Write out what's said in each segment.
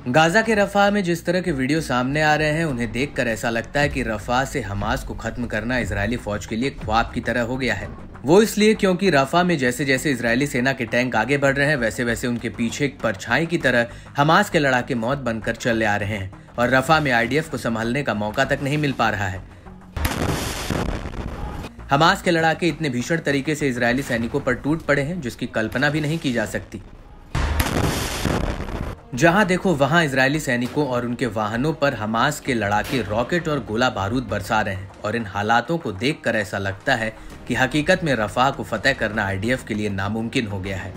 Gaza के रफा में जिस तरह के वीडियो सामने आ रहे हैं उन्हें देखकर ऐसा लगता है कि रफा से हमास को खत्म करना इजरायली फौज के लिए ख्वाब की तरह हो गया है। वो इसलिए क्योंकि रफा में जैसे जैसे इजरायली सेना के टैंक आगे बढ़ रहे हैं वैसे वैसे उनके पीछे एक परछाई की तरह हमास के लड़ाके मौत बनकर चले आ रहे हैं और रफा में आईडीएफ को संभालने का मौका तक नहीं मिल पा रहा है। हमास के लड़ाके इतने भीषण तरीके से इजरायली सैनिकों पर टूट पड़े हैं जिसकी कल्पना भी नहीं की जा सकती। जहां देखो वहां इजरायली सैनिकों और उनके वाहनों पर हमास के लड़ाके रॉकेट और गोला बारूद बरसा रहे हैं और इन हालातों को देखकर ऐसा लगता है कि हकीकत में रफा को फतेह करना आईडीएफ के लिए नामुमकिन हो गया है।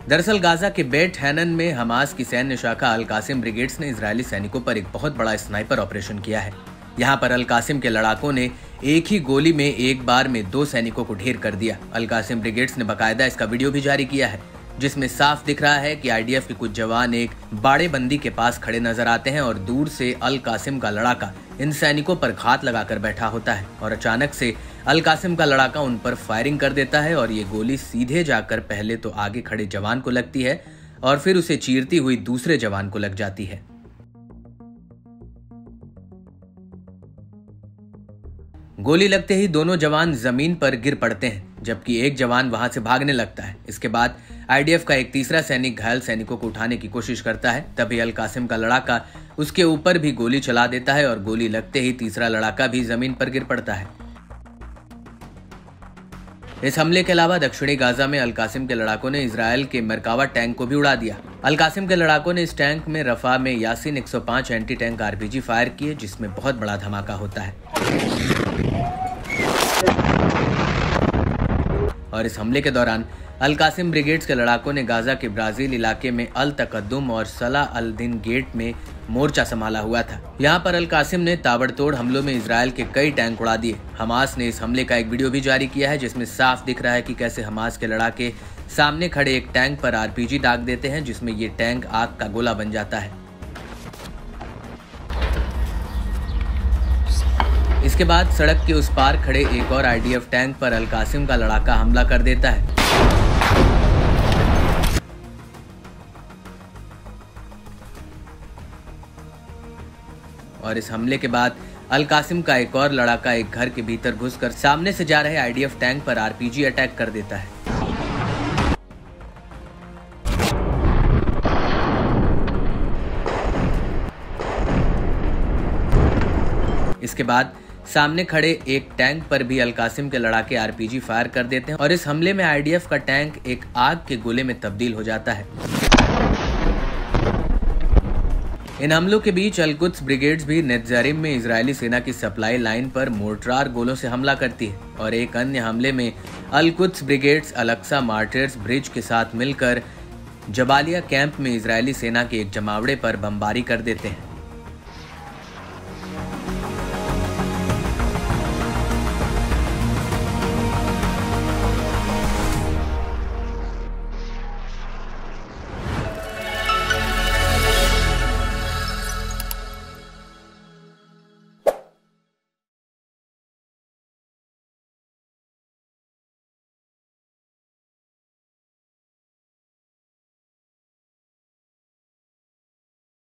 दरअसल गाजा के बेट हैनन में हमास की सैन्य शाखा अल कासिम ब्रिगेड्स ने इजरायली सैनिकों पर एक बहुत बड़ा स्नाइपर ऑपरेशन किया है। यहाँ पर अल कासिम के लड़ाकों ने एक ही गोली में एक बार में 2 सैनिकों को ढेर कर दिया। अल कासिम ब्रिगेड्स ने बाकायदा इसका वीडियो भी जारी किया है जिसमें साफ दिख रहा है कि आईडीएफ के कुछ जवान एक बाड़ेबंदी के पास खड़े नजर आते हैं और दूर से अल कासिम का लड़ाका इन सैनिकों पर घात लगाकर बैठा होता है और अचानक से अल कासिम का लड़ाका उन पर फायरिंग कर देता है और ये गोली सीधे जाकर पहले तो आगे खड़े जवान को लगती है और फिर उसे चीरती हुई दूसरे जवान को लग जाती है। गोली लगते ही दोनों जवान जमीन पर गिर पड़ते हैं जबकि एक जवान वहां से भागने लगता है। इसके बाद आईडीएफ का एक तीसरा सैनिक घायल सैनिकों को उठाने की कोशिश करता है। तभी अल कासिम का लड़ाका उसके ऊपर भी गोली चला देता है और गोली लगते ही तीसरा लड़ाका भी जमीन पर गिर पड़ता है। इस हमले के अलावा दक्षिणी गाजा में अल कासिम के लड़ाकों ने इजरायल के मरकावा टैंक को भी उड़ा दिया। अल कासिम के लड़ाकों ने इस टैंक में रफा में Yasin 105 anti tank RPG fire किए जिसमें बहुत बड़ा धमाका होता है और इस हमले के दौरान अल कासिम ब्रिगेड्स के लड़ाकों ने गाजा के ब्राजील इलाके में अल तकद्दुम और सलाह अल दिन गेट में मोर्चा संभाला हुआ था। यहाँ पर अल कासिम ने ताबड़तोड़ हमलों में इजरायल के कई टैंक उड़ा दिए। हमास ने इस हमले का एक वीडियो भी जारी किया है जिसमें साफ दिख रहा है कि कैसे हमास के लड़ाके सामने खड़े एक टैंक पर आरपीजी दाग देते हैं जिसमें ये टैंक आग का गोला बन जाता है। इसके बाद सड़क के उस पार खड़े एक और आईडीएफ टैंक पर अल कासिम का लड़ाका हमला कर देता है और इस हमले के बाद अल कासिम का एक और लड़ाका एक घर के भीतर घुसकर सामने से जा रहे आईडीएफ टैंक पर आरपीजी अटैक कर देता है। इसके बाद सामने खड़े एक टैंक पर भी अल कासिम के लड़ाके आरपीजी फायर कर देते हैं और इस हमले में आईडीएफ का टैंक एक आग के गोले में तब्दील हो जाता है। इन हमलों के बीच अल कुद्स ब्रिगेड्स भी नेत्जारिम में इजरायली सेना की सप्लाई लाइन पर मोर्टार गोलों से हमला करती है और एक अन्य हमले में अल कुद्स ब्रिगेड्स अल-अक्सा मार्टिर्स ब्रिज के साथ मिलकर जबालिया कैंप में इजरायली सेना के एक जमावड़े पर बमबारी कर देते हैं।